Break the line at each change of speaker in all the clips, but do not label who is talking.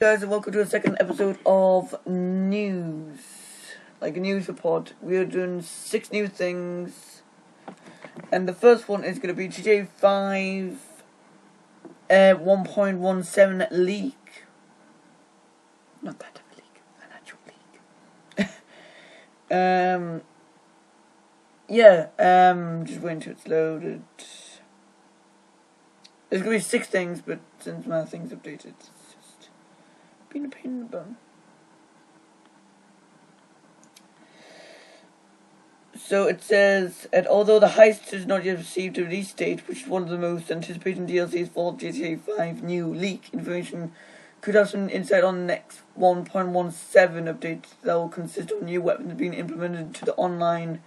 Guys, and welcome to the second episode of news, like a news report. We are doing 6 new things, and the first one is going to be GTA 5 1.17 leak. Not that type of leak, an actual leak. Just waiting until it's loaded. There's going to be 6 things, but since my thing's updated, it's just been a pain in the bum. So it says, and although the heist has not yet received a release date, which is one of the most anticipated DLCs for GTA 5 new leak, information could have some insight on the next 1.17 update that will consist of new weapons being implemented to the online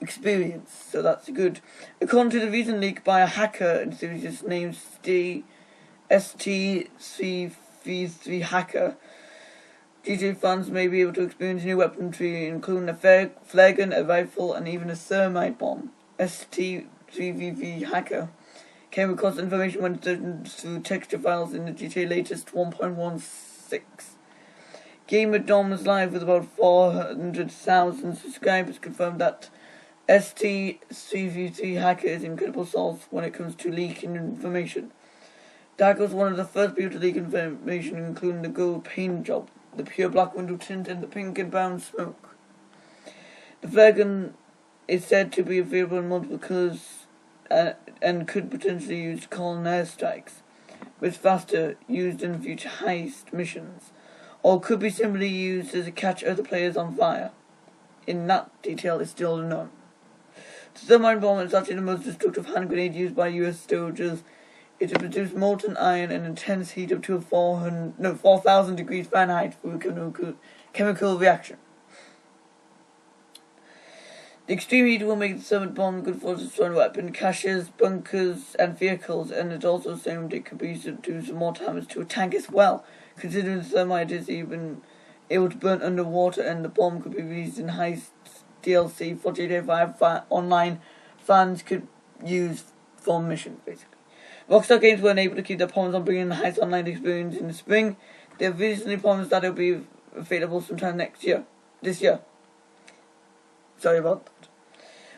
experience. So that's good. According to the recent leak by a hacker, enthusiast named ST333 Hacker, GTA fans may be able to experience new weaponry, including a flare gun, a rifle, and even a thermite bomb. ST333 Hacker came across information when searching through texture files in the GTA latest 1.16. Gamer Dom is live with about 400,000 subscribers, confirmed that ST333 Hacker is an incredible source when it comes to leaking information. The hacker was one of the first people to leak information, including the gold paint job, the pure black window tint, and the pink and brown smoke. The flare gun is said to be available in multiple colours and could potentially be used to call in airstrikes, but it's faster, used in future heist missions, or could be simply used as a catch other players on fire. In that detail is still unknown. The thermite bomb is actually the most destructive hand grenade used by US soldiers. It will produce molten iron and intense heat up to 4,000 degrees Fahrenheit through a chemical reaction. The extreme heat will make the thermite bomb good for destroying weapon caches, bunkers, and vehicles, and it's also assumed it could be used to do some more damage to a tank as well, considering the thermite is even able to burn underwater, and the bomb could be released in heist DLC for GTA 5 online fans could use for missions, basically. Rockstar Games were unable to keep their promise on bringing the heist online experience in the spring. They have recently promised that it will be available sometime this year. Sorry about that.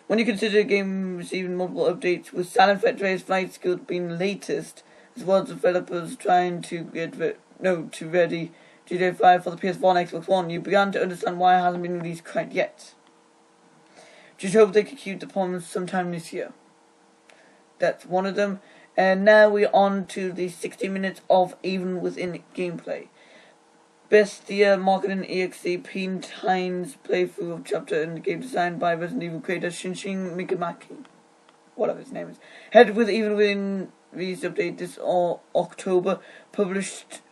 When you consider a game receiving multiple updates, with San Andreas Flight School being the latest, as well as developers trying to get ready GTA 5 for the PS4 and Xbox One, you began to understand why it hasn't been released quite yet. Just hope they could keep the promise sometime this year. That's one of them. And now we're on to the 60 minutes of Even Within gameplay. Best Year Marketing EXE Pete Hines playthrough of chapter in the game designed by Resident Evil creator Shinshin Mikimaki. Whatever his name is. Head with Even Within release update this October. Published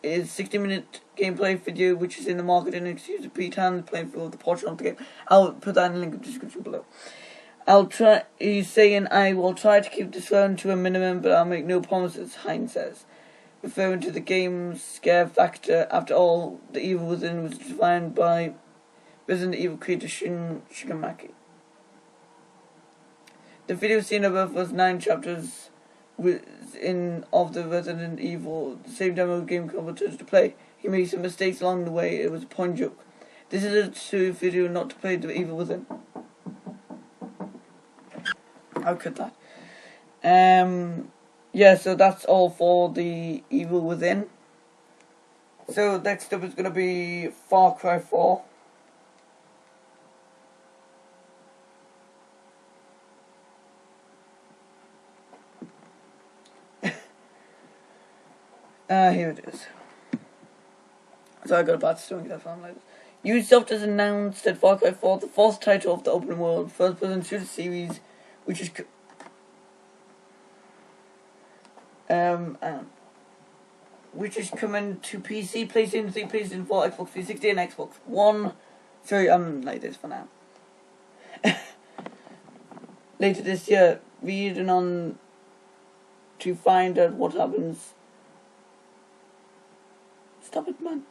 is 60-minute gameplay video, which is in the marketing exclusive Pete Hines playthrough of the portion of the game. I'll put that in the link in the description below. He's saying, I will try to keep this round to a minimum, but I'll make no promises, Hines says, referring to the game's scare factor. After all, the evil within was defined by Resident Evil creator Shigemaki. The video seen above was 9 chapters of the Resident Evil, the same demo game converted to play. He made some mistakes along the way. It was a point joke. This is a true video, not to play the evil within. I'll cut that. So that's all for the Evil Within. So next up is going to be Far Cry 4. Here it is. So I got a bad story that I'm like Ubisoft has announced that Far Cry 4, the fourth title of the open world first-person shooter series, which is coming to PC, PlayStation 3, PlayStation 4, Xbox 360, and Xbox One. Sorry, like this for now. Later this year, reading on to find out what happens. Stop it, man.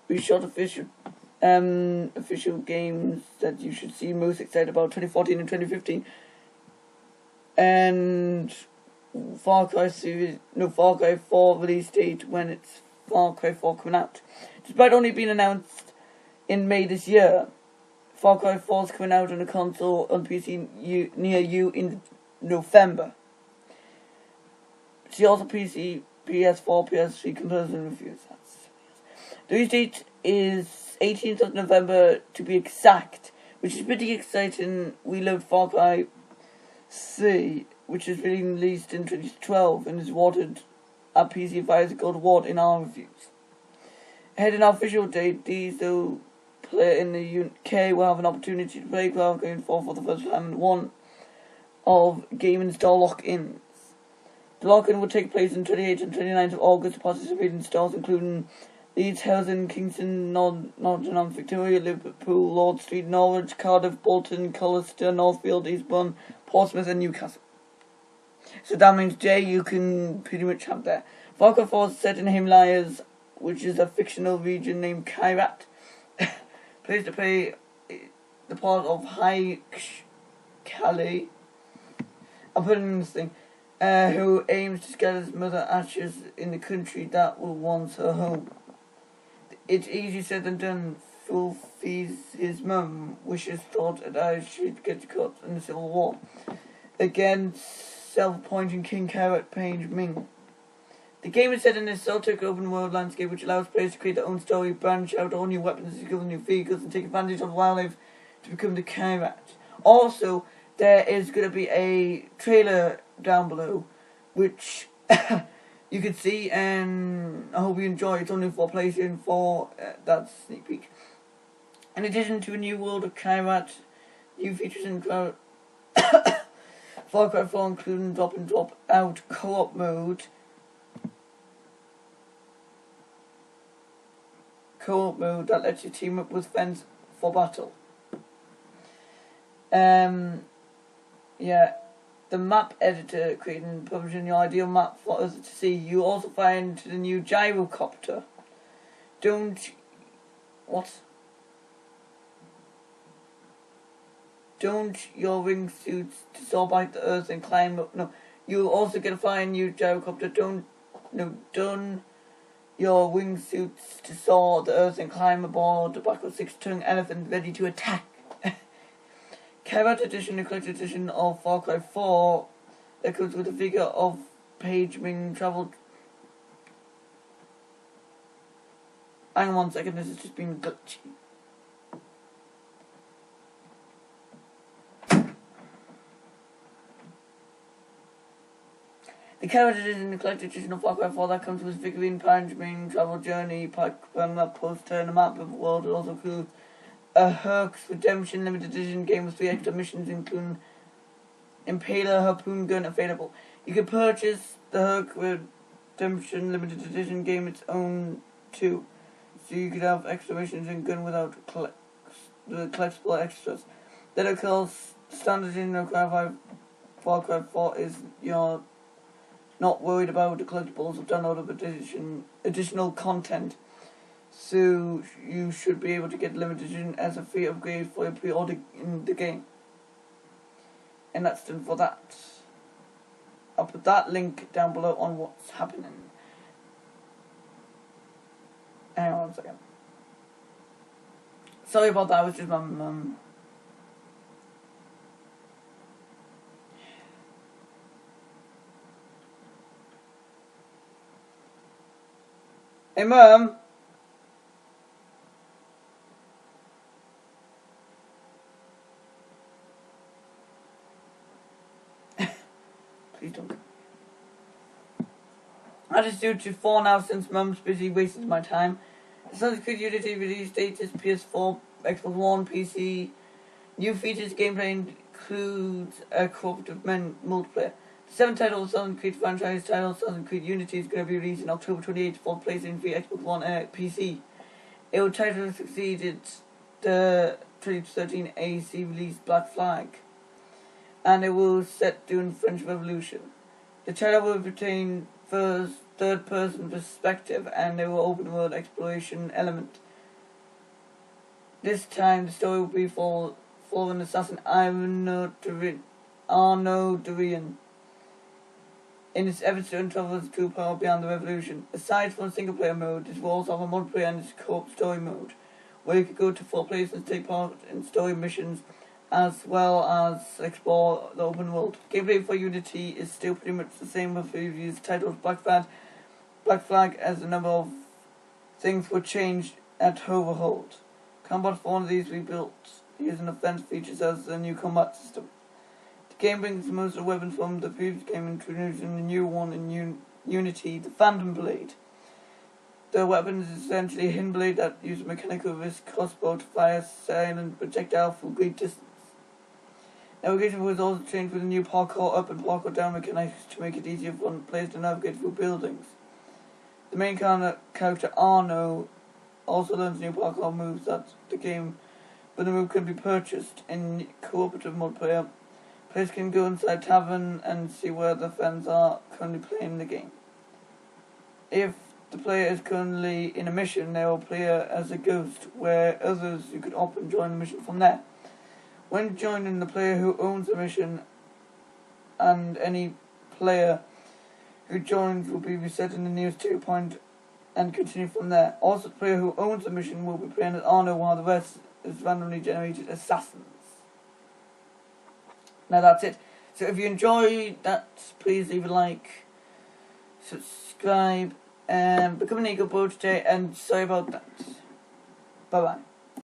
We shot official official games that you should see most excited about 2014 and 2015. And Far Cry 4 release date when it's Far Cry 4 coming out. Despite only being announced in May this year, Far Cry 4 is coming out on a console on PC near you in November. See also PC, PS4, PS3 comparison reviews. The release date is 18th of November to be exact, which is pretty exciting. We love Far Cry 3, which has been released in 2012 and is awarded a PC via the Gold Award in our reviews. Ahead in our official date, these though player in the UK will have an opportunity to play Cloud going for the first time in one of gaming store lock-ins. The lock-in will take place on 28th and 29th of August. Participating stores including Leeds, Housen, Kingston, Nottingham, Victoria, Liverpool, Lord Street, Norwich, Cardiff, Bolton, Colchester, Northfield, Eastbourne, Portsmouth and Newcastle. So that means, Jay, you can pretty much have there. Far Cry 4 is set in Himalayas, which is a fictional region named Kairat. Plays to play the part of High Kali. I'll put it in this thing. Who aims to scatter his mother ashes in the country that was once her home. It's easier said than done. Fulfills his mum wishes, thought that I should get caught in the Civil War against self-appointed King Kairat Page Ming. The game is set in a Celtic open-world landscape which allows players to create their own story, branch out all new weapons, discover new vehicles, and take advantage of wildlife to become the Kairat. Also, there is going to be a trailer down below, which you can see, and I hope you enjoy. It's only for PlayStation 4, that's a sneak peek. In addition to a new world of Kairat, new features in Far Cry 4 including drop out co-op mode, that lets you team up with friends for battle. Yeah, the map editor creating publishing your ideal map for others to see. You also find the new gyrocopter. Don't your wingsuits to soar by the earth and climb up. No, you'll also get a fine new gyrocopter. Don't your wingsuits to soar the earth and climb aboard the back of a 6-tongue elephant ready to attack. Kairat Edition, the collector's edition of Far Cry 4, that comes with a figure of Page Ming travel. Hang on 1 second, this has just been glitchy. The Kairat Edition, the collector's edition of Far Cry 4, that comes with figurine, Page Ming travel journey, pack, poster, and a map of the world. It also includes a Herc's Redemption limited edition game with 3 extra missions, including Impaler Harpoon Gun available. You can purchase the Herc Redemption limited edition game its own too, so you could have extra missions and gun without the collectible extras. Then of course, standard edition of Far Cry 4 is you're not worried about the collectibles of downloadable additional content. So you should be able to get limited edition as a free upgrade for your pre-order in the game. And that's done for that. I'll put that link down below on what's happening. Hang on 1 second. Sorry about that, it was just my mum. Hey Mum! Please don't. I just do it to 4 now since Mum's busy wasting my time. Assassin's Creed Unity release date is PS4, Xbox One, PC. New features gameplay includes a cooperative multiplayer. The 7th title of Assassin's Creed franchise title, Assassin's Creed Unity, is going to be released in October 28th for PlayStation 3, Xbox One, and PC. It will title succeeded the 2013 AC release Black Flag, and it will set during the French Revolution. The title will retain third-person perspective, and there will open-world exploration element. This time the story will be for an assassin Arno Durian in its efforts to uncover the true power beyond the revolution. Aside from single player mode, this will also have a multiplayer and co-op story mode, where you can go to 4 places and take part in story missions, as well as explore the open world. Gameplay for Unity is still pretty much the same with previous titles. Black Flag, as a number of things were changed and overhauled. Combat for one of these rebuilt using offense features as a new combat system. The game brings most of the weapons from the previous game, introducing a new one in Unity, the Phantom Blade. The weapon is essentially a hidden blade that uses mechanical wrist crossbow to fire silent projectile from great distance. Navigation was also changed with a new parkour up and parkour down mechanics to make it easier for players to navigate through buildings. The main character Arno also learns new parkour moves that the game, but the move can be purchased in cooperative multiplayer. Players can go inside tavern and see where the fans are currently playing the game. If the player is currently in a mission, they will play as a ghost, where others you could opt and join the mission from there. When joining, the player who owns the mission and any player who joins will be reset in the nearest 2 point and continue from there. Also, the player who owns the mission will be playing as Arno, while the rest is randomly generated assassins. Now that's it. So if you enjoyed that, please leave a like, subscribe, and become an Eagle Bro today, and sorry about that. Bye bye.